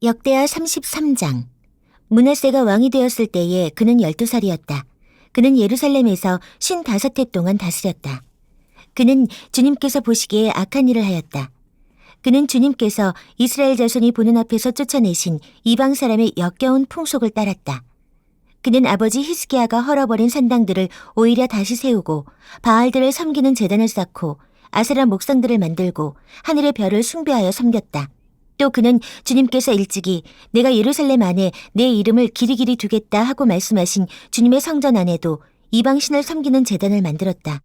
역대하 33장. 므낫세가 왕이 되었을 때에 그는 12살이었다. 그는 예루살렘에서 55해 동안 다스렸다. 그는 주님께서 보시기에 악한 일을 하였다. 그는 주님께서 이스라엘 자손이 보는 앞에서 쫓아내신 이방 사람의 역겨운 풍속을 따랐다. 그는 아버지 히스기야가 헐어버린 산당들을 오히려 다시 세우고 바알들을 섬기는 제단을 쌓고 아세라 목상들을 만들고 하늘의 별을 숭배하여 섬겼다. 또 그는 주님께서 일찍이 내가 예루살렘 안에 내 이름을 길이길이 두겠다 하고 말씀하신 주님의 성전 안에도 이방신을 섬기는 제단을 만들었다.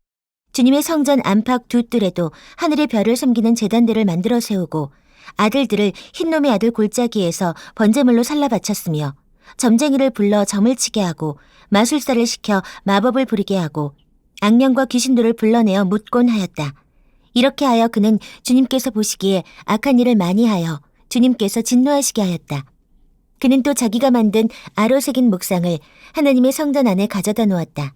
주님의 성전 안팎 두 뜰에도 하늘의 별을 섬기는 제단들을 만들어 세우고 아들들을 흰놈의 아들 골짜기에서 번제물로 살라 바쳤으며 점쟁이를 불러 점을 치게 하고 마술사를 시켜 마법을 부리게 하고 악령과 귀신들을 불러내어 묻곤 하였다. 이렇게 하여 그는 주님께서 보시기에 악한 일을 많이 하여 주님께서 진노하시게 하였다. 그는 또 자기가 만든 아로 새긴 목상을 하나님의 성전 안에 가져다 놓았다.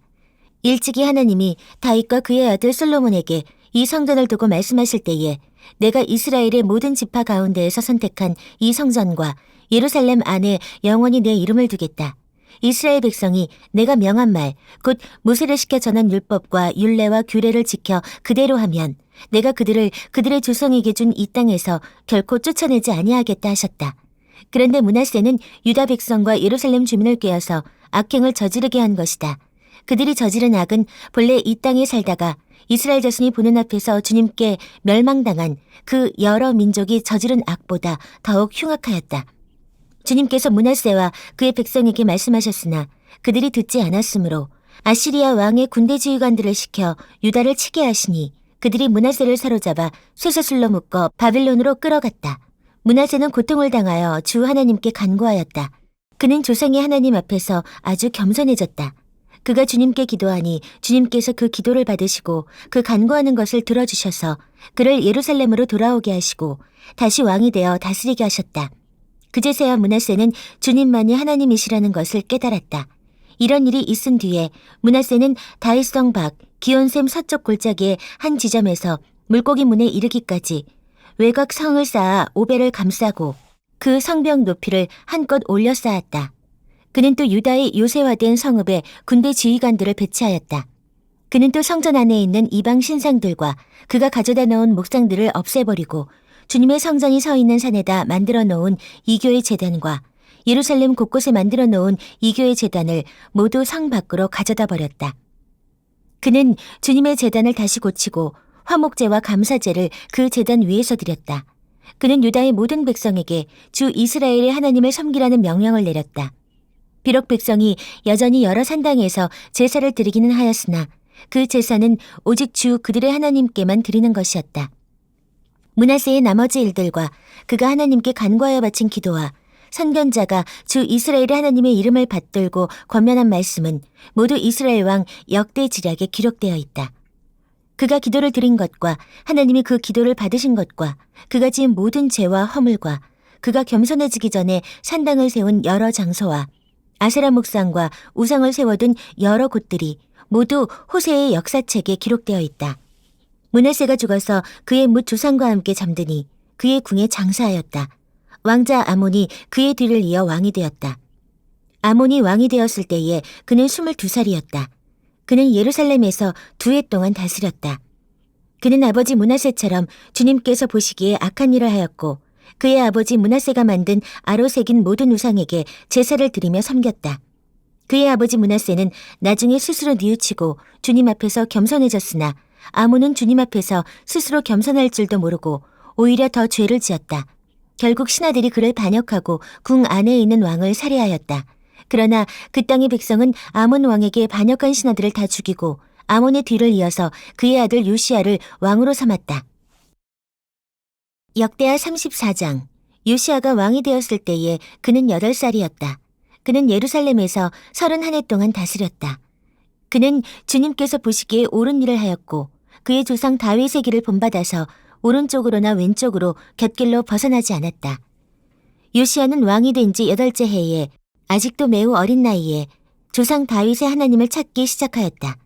일찍이 하나님이 다윗과 그의 아들 솔로몬에게 이 성전을 두고 말씀하실 때에 내가 이스라엘의 모든 지파 가운데에서 선택한 이 성전과 예루살렘 안에 영원히 내 이름을 두겠다. 이스라엘 백성이 내가 명한 말, 곧 모세를 시켜 전한 율법과 율례와 규례를 지켜 그대로 하면 내가 그들을 그들의 조상에게 준 이 땅에서 결코 쫓아내지 아니하겠다 하셨다. 그런데 므낫세는 유다 백성과 예루살렘 주민을 꾀어서 악행을 저지르게 한 것이다. 그들이 저지른 악은 본래 이 땅에 살다가 이스라엘 자손이 보는 앞에서 주님께 멸망당한 그 여러 민족이 저지른 악보다 더욱 흉악하였다. 주님께서 므낫세와 그의 백성에게 말씀하셨으나 그들이 듣지 않았으므로 아시리아 왕의 군대 지휘관들을 시켜 유다를 치게 하시니 그들이 므낫세를 사로잡아 쇠사슬로 묶어 바빌론으로 끌어갔다. 므낫세는 고통을 당하여 주 하나님께 간구하였다. 그는 조상의 하나님 앞에서 아주 겸손해졌다. 그가 주님께 기도하니 주님께서 그 기도를 받으시고 그 간구하는 것을 들어주셔서 그를 예루살렘으로 돌아오게 하시고 다시 왕이 되어 다스리게 하셨다. 그제서야 므낫세는 주님만이 하나님이시라는 것을 깨달았다. 이런 일이 있은 뒤에 므낫세는 다윗성 밖 기온샘 서쪽 골짜기의 한 지점에서 물고기 문에 이르기까지 외곽 성을 쌓아 오벨을 감싸고 그 성벽 높이를 한껏 올려 쌓았다. 그는 또 유다의 요새화된 성읍에 군대 지휘관들을 배치하였다. 그는 또 성전 안에 있는 이방 신상들과 그가 가져다 놓은 목상들을 없애버리고 주님의 성전이 서 있는 산에다 만들어 놓은 이교의 제단과 예루살렘 곳곳에 만들어 놓은 이교의 제단을 모두 성 밖으로 가져다 버렸다. 그는 주님의 제단을 다시 고치고 화목제와 감사제를 그 제단 위에서 드렸다. 그는 유다의 모든 백성에게 주 이스라엘의 하나님을 섬기라는 명령을 내렸다. 비록 백성이 여전히 여러 산당에서 제사를 드리기는 하였으나 그 제사는 오직 주 그들의 하나님께만 드리는 것이었다. 므낫세의 나머지 일들과 그가 하나님께 간구하여 바친 기도와 선견자가 주 이스라엘의 하나님의 이름을 받들고 권면한 말씀은 모두 이스라엘 왕 역대지략에 기록되어 있다. 그가 기도를 드린 것과 하나님이 그 기도를 받으신 것과 그가 지은 모든 죄와 허물과 그가 겸손해지기 전에 산당을 세운 여러 장소와 아세라 목상과 우상을 세워둔 여러 곳들이 모두 호세의 역사책에 기록되어 있다. 므낫세가 죽어서 그의 뭇 조상과 함께 잠드니 그의 궁에 장사하였다. 왕자 아몬이 그의 뒤를 이어 왕이 되었다. 아몬이 왕이 되었을 때에 그는 22살이었다. 그는 예루살렘에서 2해 동안 다스렸다. 그는 아버지 므낫세처럼 주님께서 보시기에 악한 일을 하였고 그의 아버지 므낫세가 만든 아로 새긴 모든 우상에게 제사를 드리며 섬겼다. 그의 아버지 므낫세는 나중에 스스로 뉘우치고 주님 앞에서 겸손해졌으나 아몬은 주님 앞에서 스스로 겸손할 줄도 모르고 오히려 더 죄를 지었다. 결국 신하들이 그를 반역하고 궁 안에 있는 왕을 살해하였다. 그러나 그 땅의 백성은 아몬 왕에게 반역한 신하들을 다 죽이고 아몬의 뒤를 이어서 그의 아들 요시야를 왕으로 삼았다. 역대하 34장. 요시야가 왕이 되었을 때에 그는 8살이었다. 그는 예루살렘에서 31해 동안 다스렸다. 그는 주님께서 보시기에 옳은 일을 하였고 그의 조상 다윗의 길을 본받아서 오른쪽으로나 왼쪽으로 곁길로 벗어나지 않았다. 요시야는 왕이 된 지 8째 해에 아직도 매우 어린 나이에 조상 다윗의 하나님을 찾기 시작하였다.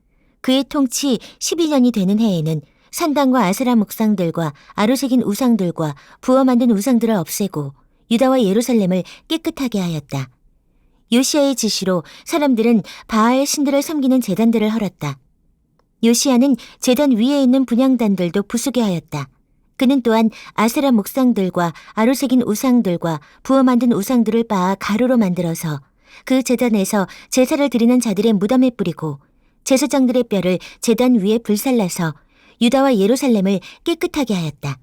그의 통치 12년이 되는 해에는 산당과 아세라 목상들과 아로 새긴 우상들과 부어 만든 우상들을 없애고 유다와 예루살렘을 깨끗하게 하였다. 요시야의 지시로 사람들은 바알 신들을 섬기는 제단들을 헐었다. 요시야는 제단 위에 있는 분향단들도 부수게 하였다. 그는 또한 아세라 목상들과 아로새긴 우상들과 부어 만든 우상들을 빻아 가루로 만들어서 그 제단에서 제사를 드리는 자들의 무덤에 뿌리고 제사장들의 뼈를 제단 위에 불살라서 유다와 예루살렘을 깨끗하게 하였다.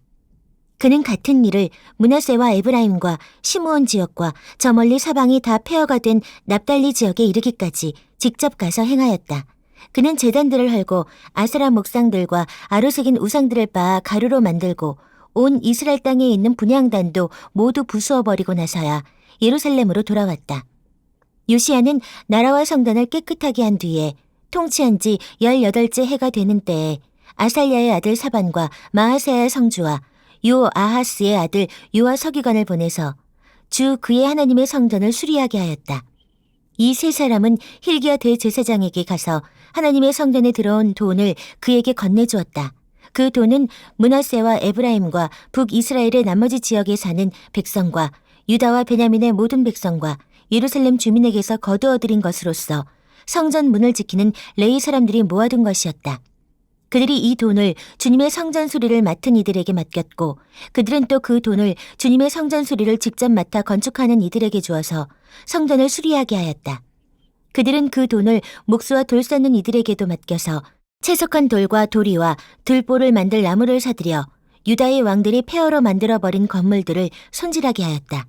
그는 같은 일을 므낫세와 에브라임과 시므온 지역과 저 멀리 사방이 다 폐허가 된 납달리 지역에 이르기까지 직접 가서 행하였다. 그는 제단들을 헐고 아세라 목상들과 아로새긴 우상들을 빻아 가루로 만들고 온 이스라엘 땅에 있는 분향단도 모두 부수어버리고 나서야 예루살렘으로 돌아왔다. 요시야는 나라와 성단을 깨끗하게 한 뒤에 통치한 지 18째 해가 되는 때에 아살랴의 아들 사반과 마아세야의 성주와 요아하스의 아들 요아 서기관을 보내서 주 그의 하나님의 성전을 수리하게 하였다. 이 세 사람은 hil기야 대제사장에게 가서 하나님의 성전에 들어온 돈을 그에게 건네주었다. 그 돈은 므낫세와 에브라임과 북이스라엘의 나머지 지역에 사는 백성과 유다와 베냐민의 모든 백성과 예루살렘 주민에게서 거두어들인 것으로서 성전 문을 지키는 레위 사람들이 모아둔 것이었다. 그들이 이 돈을 주님의 성전 수리를 맡은 이들에게 맡겼고 그들은 또 그 돈을 주님의 성전 수리를 직접 맡아 건축하는 이들에게 주어서 성전을 수리하게 하였다. 그들은 그 돈을 목수와 돌 쌓는 이들에게도 맡겨서 채석한 돌과 도리와 들보를 만들 나무를 사들여 유다의 왕들이 폐허로 만들어버린 건물들을 손질하게 하였다.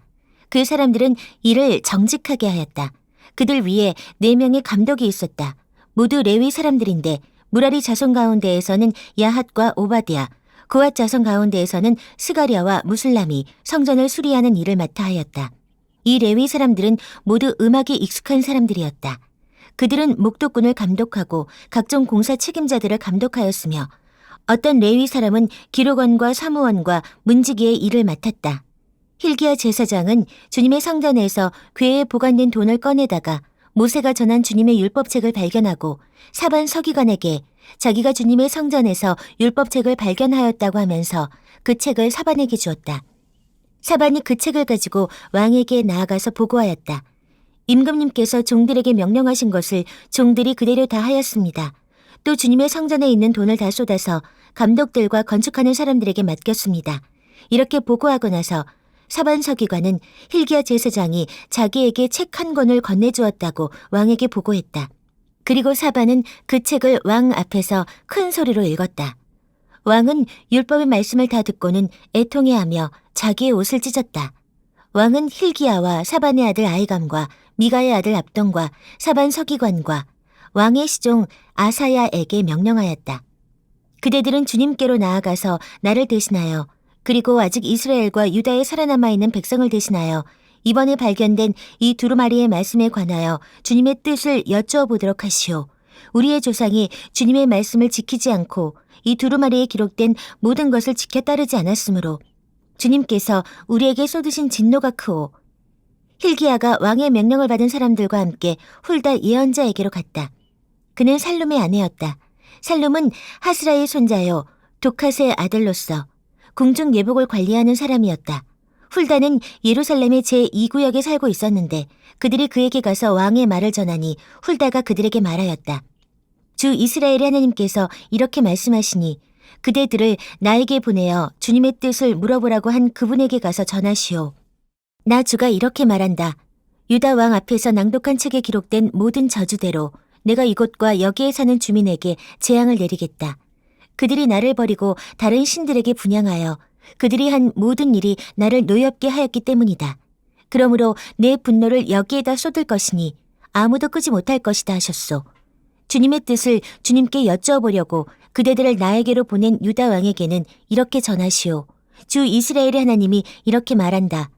그 사람들은 이를 정직하게 하였다. 그들 위에 4명의 감독이 있었다. 모두 레위 사람들인데 무라리 자손 가운데에서는 야핫과 오바댜, 고앗 자손 가운데에서는 스가랴와 무술람이 성전을 수리하는 일을 맡아 하였다. 이 레위 사람들은 모두 음악에 익숙한 사람들이었다. 그들은 목도꾼을 감독하고 각종 공사 책임자들을 감독하였으며 어떤 레위 사람은 기록원과 사무원과 문지기의 일을 맡았다. hil기야 제사장은 주님의 성전에서 궤에 보관된 돈을 꺼내다가 모세가 전한 주님의 율법책을 발견하고 사반 서기관에게 자기가 주님의 성전에서 율법책을 발견하였다고 하면서 그 책을 사반에게 주었다. 사반이 그 책을 가지고 왕에게 나아가서 보고하였다. 임금님께서 종들에게 명령하신 것을 종들이 그대로 다 하였습니다. 또 주님의 성전에 있는 돈을 다 쏟아서 감독들과 건축하는 사람들에게 맡겼습니다. 이렇게 보고하고 나서 사반 서기관은 hil기야 제사장이 자기에게 책 한 권을 건네주었다고 왕에게 보고했다. 그리고 사반은 그 책을 왕 앞에서 큰 소리로 읽었다. 왕은 율법의 말씀을 다 듣고는 애통해하며 자기의 옷을 찢었다. 왕은 hil기야와 사반의 아들 아히감과 미가의 아들 압돈과 사반 서기관과 왕의 시종 아사야에게 명령하였다. 그대들은 주님께로 나아가서 나를 대신하여 그리고 아직 이스라엘과 유다에 살아남아 있는 백성을 대신하여 이번에 발견된 이 두루마리의 말씀에 관하여 주님의 뜻을 여쭈어 보도록 하시오. 우리의 조상이 주님의 말씀을 지키지 않고 이 두루마리에 기록된 모든 것을 지켜 따르지 않았으므로 주님께서 우리에게 쏟으신 진노가 크오. hil기야가 왕의 명령을 받은 사람들과 함께 훌다 예언자에게로 갔다. 그는 살룸의 아내였다. 살룸은 하스라의 손자요 도캇의 아들로서 궁중 예복을 관리하는 사람이었다. 훌다는 예루살렘의 제2구역에 살고 있었는데 그들이 그에게 가서 왕의 말을 전하니 훌다가 그들에게 말하였다. 주 이스라엘의 하나님께서 이렇게 말씀하시니 그대들을 나에게 보내어 주님의 뜻을 물어보라고 한 그분에게 가서 전하시오. 나 주가 이렇게 말한다. 유다 왕 앞에서 낭독한 책에 기록된 모든 저주대로 내가 이곳과 여기에 사는 주민에게 재앙을 내리겠다. 그들이 나를 버리고 다른 신들에게 분향하여 그들이 한 모든 일이 나를 노엽게 하였기 때문이다. 그러므로 내 분노를 여기에다 쏟을 것이니 아무도 끄지 못할 것이다 하셨소. 주님의 뜻을 주님께 여쭈어보려고 그대들을 나에게로 보낸 유다 왕에게는 이렇게 전하시오. 주 이스라엘의 하나님이 이렇게 말한다.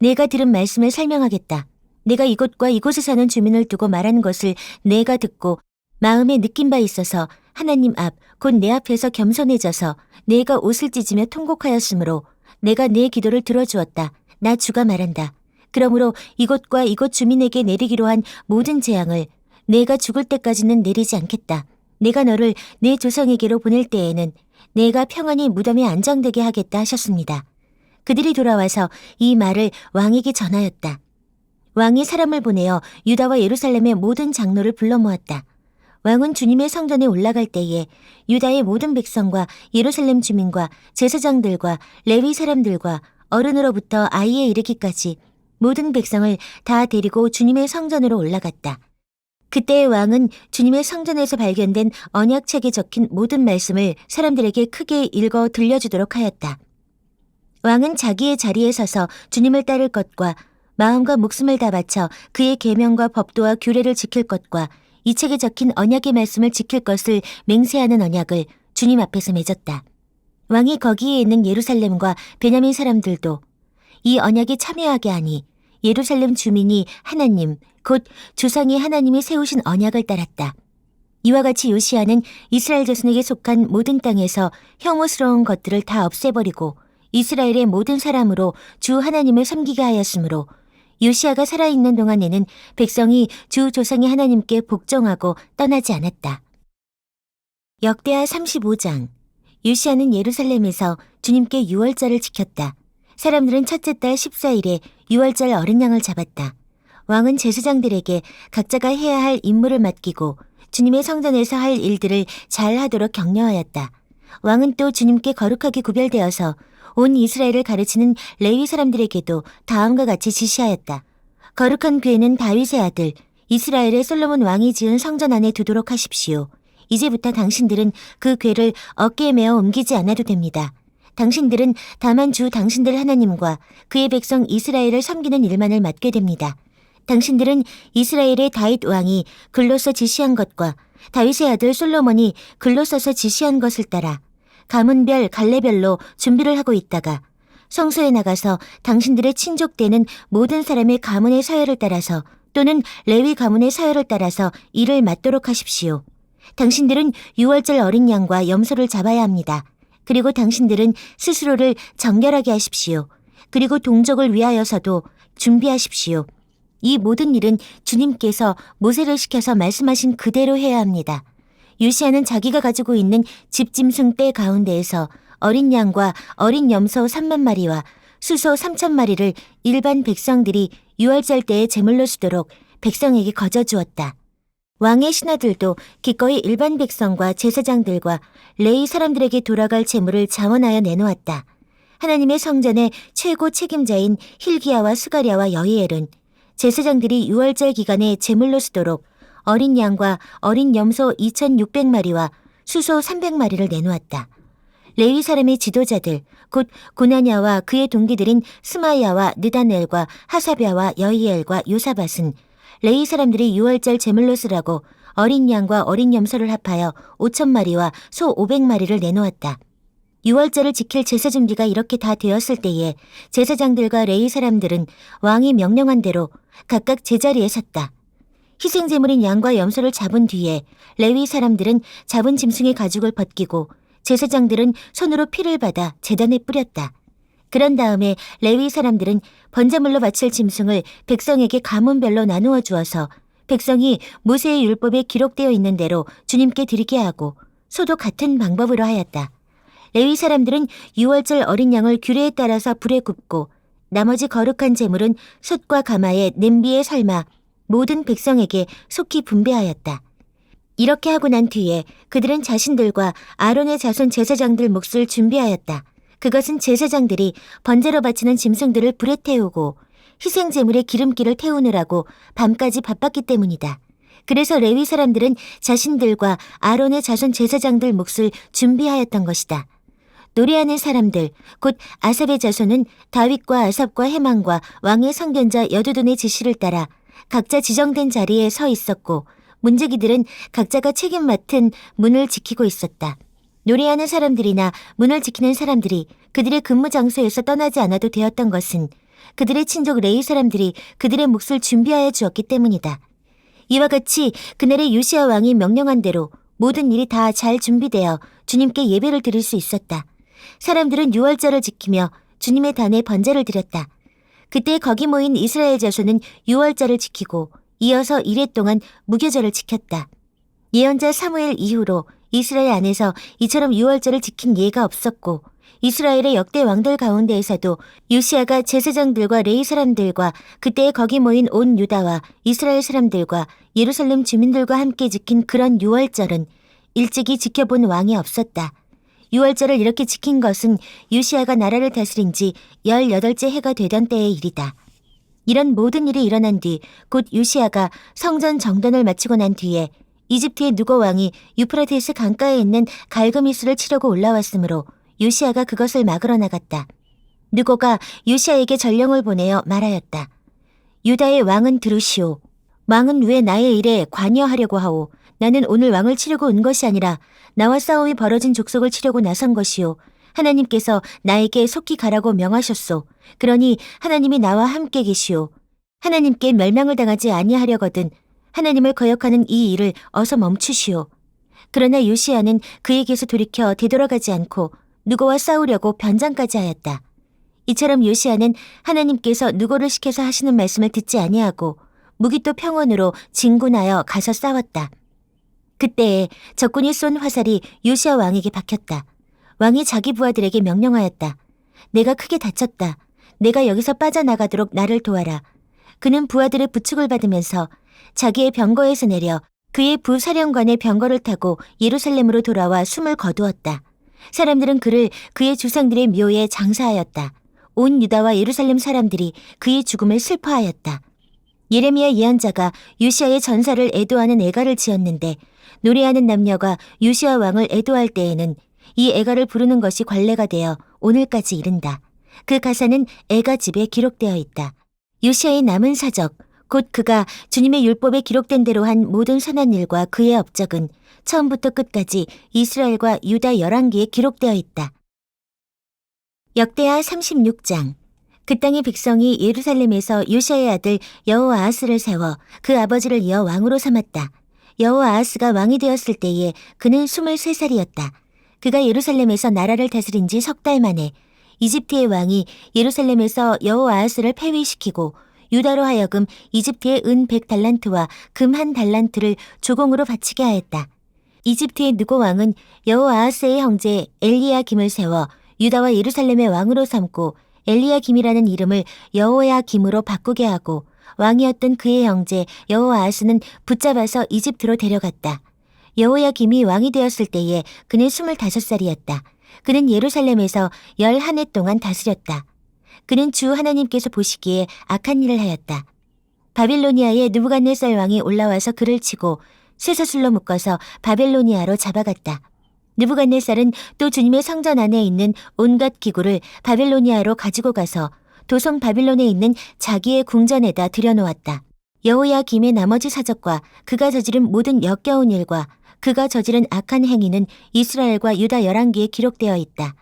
내가 들은 말씀을 설명하겠다. 내가 이곳과 이곳에 사는 주민을 두고 말하는 것을 내가 듣고 마음에 느낀 바 있어서 하나님 앞 곧 내 앞에서 겸손해져서 내가 옷을 찢으며 통곡하였으므로 내가 내 기도를 들어주었다. 나 주가 말한다. 그러므로 이곳과 이곳 주민에게 내리기로 한 모든 재앙을 내가 죽을 때까지는 내리지 않겠다. 내가 너를 내 조상에게로 보낼 때에는 내가 평안히 무덤에 안장되게 하겠다 하셨습니다. 그들이 돌아와서 이 말을 왕에게 전하였다. 왕이 사람을 보내어 유다와 예루살렘의 모든 장로를 불러 모았다. 왕은 주님의 성전에 올라갈 때에 유다의 모든 백성과 예루살렘 주민과 제사장들과 레위 사람들과 어른으로부터 아이에 이르기까지 모든 백성을 다 데리고 주님의 성전으로 올라갔다. 그때 왕은 주님의 성전에서 발견된 언약책에 적힌 모든 말씀을 사람들에게 크게 읽어 들려주도록 하였다. 왕은 자기의 자리에 서서 주님을 따를 것과 마음과 목숨을 다 바쳐 그의 계명과 법도와 규례를 지킬 것과 이 책에 적힌 언약의 말씀을 지킬 것을 맹세하는 언약을 주님 앞에서 맺었다. 왕이 거기에 있는 예루살렘과 베냐민 사람들도 이 언약에 참여하게 하니 예루살렘 주민이 하나님, 곧 조상의 하나님이 세우신 언약을 따랐다. 이와 같이 요시야는 이스라엘 자손에게 속한 모든 땅에서 혐오스러운 것들을 다 없애버리고 이스라엘의 모든 사람으로 주 하나님을 섬기게 하였으므로 요시야가 살아있는 동안에는 백성이 주 조상의 하나님께 복종하고 떠나지 않았다. 역대하 35장. 요시야는 예루살렘에서 주님께 유월절을 지켰다. 사람들은 첫째 달 14일에 유월절 어린 양을 잡았다. 왕은 제사장들에게 각자가 해야 할 임무를 맡기고 주님의 성전에서 할 일들을 잘 하도록 격려하였다. 왕은 또 주님께 거룩하게 구별되어서 온 이스라엘을 가르치는 레위 사람들에게도 다음과 같이 지시하였다. 거룩한 궤는 다윗의 아들 이스라엘의 솔로몬 왕이 지은 성전 안에 두도록 하십시오. 이제부터 당신들은 그 궤를 어깨에 메어 옮기지 않아도 됩니다. 당신들은 다만 주 당신들 하나님과 그의 백성 이스라엘을 섬기는 일만을 맡게 됩니다. 당신들은 이스라엘의 다윗 왕이 글로써 지시한 것과 다윗의 아들 솔로몬이 글로 써서 지시한 것을 따라 가문별, 갈래별로 준비를 하고 있다가 성소에 나가서 당신들의 친족되는 모든 사람의 가문의 서열을 따라서 또는 레위 가문의 서열을 따라서 일을 맡도록 하십시오. 당신들은 유월절 어린 양과 염소를 잡아야 합니다. 그리고 당신들은 스스로를 정결하게 하십시오. 그리고 동족을 위하여서도 준비하십시오. 이 모든 일은 주님께서 모세를 시켜서 말씀하신 그대로 해야 합니다. 요시야는 자기가 가지고 있는 집짐승 떼 가운데에서 어린 양과 어린 염소 3만 마리와 수소 3천 마리를 일반 백성들이 유월절 때에 제물로 쓰도록 백성에게 거저주었다. 왕의 신하들도 기꺼이 일반 백성과 제사장들과 레위 사람들에게 돌아갈 제물을 자원하여 내놓았다. 하나님의 성전의 최고 책임자인 힐기야와 스가랴와 여히엘은 제사장들이 유월절 기간에 제물로 쓰도록 어린 양과 어린 염소 2,600마리와 수소 300마리를 내놓았다. 레위 사람의 지도자들, 곧 고나냐와 그의 동기들인 스마야와 느다넬과 하사랴와 여히엘과 요사밧은 레위 사람들이 유월절 제물로 쓰라고 어린 양과 어린 염소를 합하여 5,000마리와 소 500마리를 내놓았다. 유월절을 지킬 제사 준비가 이렇게 다 되었을 때에 제사장들과 레위 사람들은 왕이 명령한 대로 각각 제자리에 섰다. 희생제물인 양과 염소를 잡은 뒤에 레위 사람들은 잡은 짐승의 가죽을 벗기고 제사장들은 손으로 피를 받아 제단에 뿌렸다. 그런 다음에 레위 사람들은 번제물로 바칠 짐승을 백성에게 가문별로 나누어 주어서 백성이 모세의 율법에 기록되어 있는 대로 주님께 드리게 하고 소도 같은 방법으로 하였다. 레위 사람들은 유월절 어린 양을 규례에 따라서 불에 굽고 나머지 거룩한 제물은 솥과 가마에 냄비에 삶아 모든 백성에게 속히 분배하였다. 이렇게 하고 난 뒤에 그들은 자신들과 아론의 자손 제사장들 몫을 준비하였다. 그것은 제사장들이 번제로 바치는 짐승들을 불에 태우고 희생제물에 기름기를 태우느라고 밤까지 바빴기 때문이다. 그래서 레위 사람들은 자신들과 아론의 자손 제사장들 몫을 준비하였던 것이다. 노래하는 사람들, 곧 아삽의 자손은 다윗과 아삽과 헤만과 왕의 선견자 여두둔의 지시를 따라 각자 지정된 자리에 서 있었고 문지기들은 각자가 책임 맡은 문을 지키고 있었다. 노래하는 사람들이나 문을 지키는 사람들이 그들의 근무 장소에서 떠나지 않아도 되었던 것은 그들의 친족 레위 사람들이 그들의 몫을 준비하여 주었기 때문이다. 이와 같이 그날의 요시야 왕이 명령한 대로 모든 일이 다 잘 준비되어 주님께 예배를 드릴 수 있었다. 사람들은 유월절을 지키며 주님의 단에 번제를 드렸다. 그때 거기 모인 이스라엘 자손은 유월절을 지키고 이어서 이래 동안 무교절을 지켰다. 예언자 사무엘 이후로 이스라엘 안에서 이처럼 유월절을 지킨 예가 없었고 이스라엘의 역대 왕들 가운데에서도 요시야가 제사장들과 레위 사람들과 그때 거기 모인 온 유다와 이스라엘 사람들과 예루살렘 주민들과 함께 지킨 그런 유월절은 일찍이 지켜본 왕이 없었다. 유월절을 이렇게 지킨 것은 요시야가 나라를 다스린 지 18째 해가 되던 때의 일이다. 이런 모든 일이 일어난 뒤 곧 요시야가 성전 정돈을 마치고 난 뒤에 이집트의 누고 왕이 유프라테스 강가에 있는 갈그미스를 치려고 올라왔으므로 요시야가 그것을 막으러 나갔다. 느고가 요시야에게 전령을 보내어 말하였다. 유다의 왕은 들으시오. 왕은 왜 나의 일에 관여하려고 하오. 나는 오늘 왕을 치려고 온 것이 아니라 나와 싸움이 벌어진 족속을 치려고 나선 것이오. 하나님께서 나에게 속히 가라고 명하셨소. 그러니 하나님이 나와 함께 계시오. 하나님께 멸망을 당하지 아니하려거든 하나님을 거역하는 이 일을 어서 멈추시오. 그러나 요시야는 그에게서 돌이켜 되돌아가지 않고 누고와 싸우려고 변장까지 하였다. 이처럼 요시야는 하나님께서 누고를 시켜서 하시는 말씀을 듣지 아니하고 무기또 평원으로 진군하여 가서 싸웠다. 그때에 적군이 쏜 화살이 요시야 왕에게 박혔다. 왕이 자기 부하들에게 명령하였다. 내가 크게 다쳤다. 내가 여기서 빠져나가도록 나를 도와라. 그는 부하들의 부축을 받으면서 자기의 병거에서 내려 그의 부사령관의 병거를 타고 예루살렘으로 돌아와 숨을 거두었다. 사람들은 그를 그의 조상들의 묘에 장사하였다. 온 유다와 예루살렘 사람들이 그의 죽음을 슬퍼하였다. 예레미야 예언자가 요시야의 전사를 애도하는 애가를 지었는데 노래하는 남녀가 요시야 왕을 애도할 때에는 이 애가를 부르는 것이 관례가 되어 오늘까지 이른다. 그 가사는 애가집에 기록되어 있다. 요시야의 남은 사적, 곧 그가 주님의 율법에 기록된 대로 한 모든 선한 일과 그의 업적은 처음부터 끝까지 이스라엘과 유다 열왕기에 기록되어 있다. 역대하 36장. 그 땅의 백성이 예루살렘에서 요시야의 아들 여호아하스를 세워 그 아버지를 이어 왕으로 삼았다. 여호아하스가 왕이 되었을 때에 그는 23살이었다. 그가 예루살렘에서 나라를 다스린 지 석 달 만에 이집트의 왕이 예루살렘에서 여호아하스를 폐위시키고 유다로 하여금 이집트의 은 100달란트와 금 1달란트를 조공으로 바치게 하였다. 이집트의 느고 왕은 여호아하스의 형제 엘리야김을 세워 유다와 예루살렘의 왕으로 삼고 엘리야김이라는 이름을 여호야김으로 바꾸게 하고 왕이었던 그의 형제 여호아하스는 붙잡아서 이집트로 데려갔다. 여호야김이 왕이 되었을 때에 그는 25살이었다. 그는 예루살렘에서 11해 동안 다스렸다. 그는 주 하나님께서 보시기에 악한 일을 하였다. 바빌로니아의 느부갓네살 왕이 올라와서 그를 치고 쇠사슬로 묶어서 바벨로니아로 잡아갔다. 느부갓네살은 또 주님의 성전 안에 있는 온갖 기구를 바벨로니아로 가지고 가서 도성 바빌론에 있는 자기의 궁전에다 들여놓았다. 여호야김의 나머지 사적과 그가 저지른 모든 역겨운 일과 그가 저지른 악한 행위는 이스라엘과 유다 열왕기에 기록되어 있다.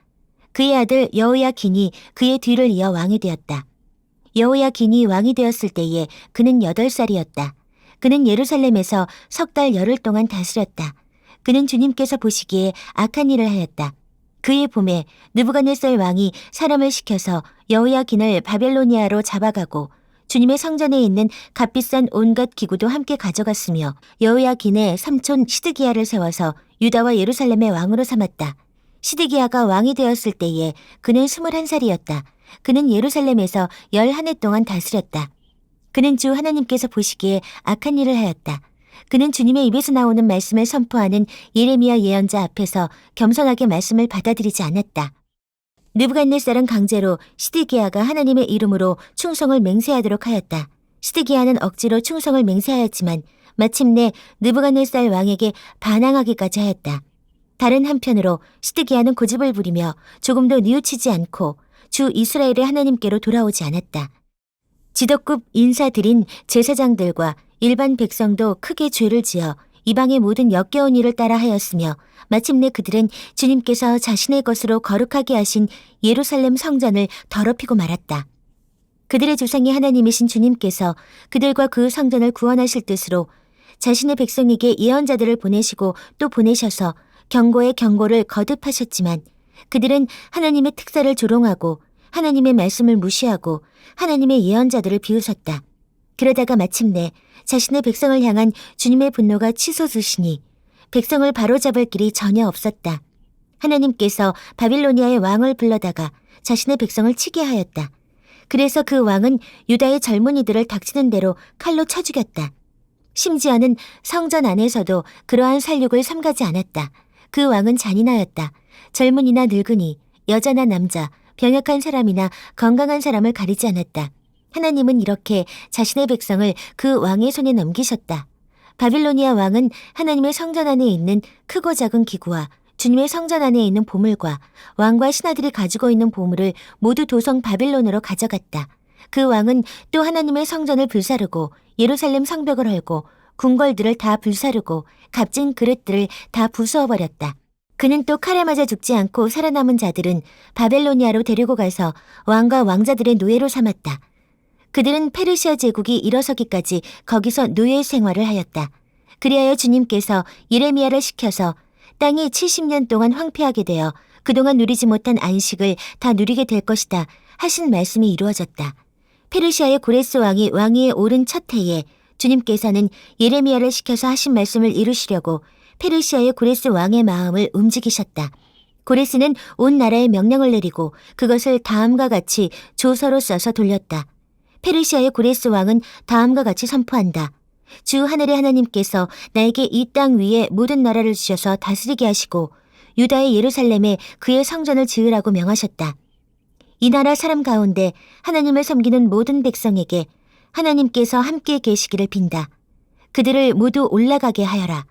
그의 아들 여호야긴이 그의 뒤를 이어 왕이 되었다. 여호야긴이 왕이 되었을 때에 그는 8살이었다. 그는 예루살렘에서 석 달 열흘 동안 다스렸다. 그는 주님께서 보시기에 악한 일을 하였다. 그의 봄에 느부갓네살 왕이 사람을 시켜서 여호야긴을 바벨로니아로 잡아가고 주님의 성전에 있는 값비싼 온갖 기구도 함께 가져갔으며 여호야긴의 삼촌 시드기야를 세워서 유다와 예루살렘의 왕으로 삼았다. 시드기야가 왕이 되었을 때에 그는 21살이었다. 그는 예루살렘에서 11해 동안 다스렸다. 그는 주 하나님께서 보시기에 악한 일을 하였다. 그는 주님의 입에서 나오는 말씀을 선포하는 예레미야 예언자 앞에서 겸손하게 말씀을 받아들이지 않았다. 느부갓네살은 강제로 시드기야가 하나님의 이름으로 충성을 맹세하도록 하였다. 시드기야는 억지로 충성을 맹세하였지만 마침내 느부갓네살 왕에게 반항하기까지 하였다. 다른 한편으로 시드기야는 고집을 부리며 조금도 뉘우치지 않고 주 이스라엘의 하나님께로 돌아오지 않았다. 지도급 인사들인 제사장들과 일반 백성도 크게 죄를 지어 이방의 모든 역겨운 일을 따라 하였으며 마침내 그들은 주님께서 자신의 것으로 거룩하게 하신 예루살렘 성전을 더럽히고 말았다. 그들의 조상이 하나님이신 주님께서 그들과 그 성전을 구원하실 뜻으로 자신의 백성에게 예언자들을 보내시고 또 보내셔서 경고의 경고를 거듭하셨지만 그들은 하나님의 특사를 조롱하고 하나님의 말씀을 무시하고 하나님의 예언자들을 비웃었다. 그러다가 마침내 자신의 백성을 향한 주님의 분노가 치솟으시니 백성을 바로잡을 길이 전혀 없었다. 하나님께서 바빌로니아의 왕을 불러다가 자신의 백성을 치게 하였다. 그래서 그 왕은 유다의 젊은이들을 닥치는 대로 칼로 쳐 죽였다. 심지어는 성전 안에서도 그러한 살육을 삼가지 않았다. 그 왕은 잔인하였다. 젊은이나 늙은이, 여자나 남자, 병약한 사람이나 건강한 사람을 가리지 않았다. 하나님은 이렇게 자신의 백성을 그 왕의 손에 넘기셨다. 바빌로니아 왕은 하나님의 성전 안에 있는 크고 작은 기구와 주님의 성전 안에 있는 보물과 왕과 신하들이 가지고 있는 보물을 모두 도성 바빌론으로 가져갔다. 그 왕은 또 하나님의 성전을 불사르고 예루살렘 성벽을 헐고 궁궐들을 다 불사르고 값진 그릇들을 다 부수어버렸다. 그는 또 칼에 맞아 죽지 않고 살아남은 자들은 바벨로니아로 데리고 가서 왕과 왕자들의 노예로 삼았다. 그들은 페르시아 제국이 일어서기까지 거기서 노예 생활을 하였다. 그리하여 주님께서 예레미야를 시켜서 땅이 70년 동안 황폐하게 되어 그동안 누리지 못한 안식을 다 누리게 될 것이다 하신 말씀이 이루어졌다. 페르시아의 고레스 왕이 왕위에 오른 첫 해에 주님께서는 예레미야를 시켜서 하신 말씀을 이루시려고 페르시아의 고레스 왕의 마음을 움직이셨다. 고레스는 온 나라에 명령을 내리고 그것을 다음과 같이 조서로 써서 돌렸다. 페르시아의 고레스 왕은 다음과 같이 선포한다. 주 하늘의 하나님께서 나에게 이 땅 위에 모든 나라를 주셔서 다스리게 하시고 유다의 예루살렘에 그의 성전을 지으라고 명하셨다. 이 나라 사람 가운데 하나님을 섬기는 모든 백성에게 하나님께서 함께 계시기를 빈다. 그들을 모두 올라가게 하여라.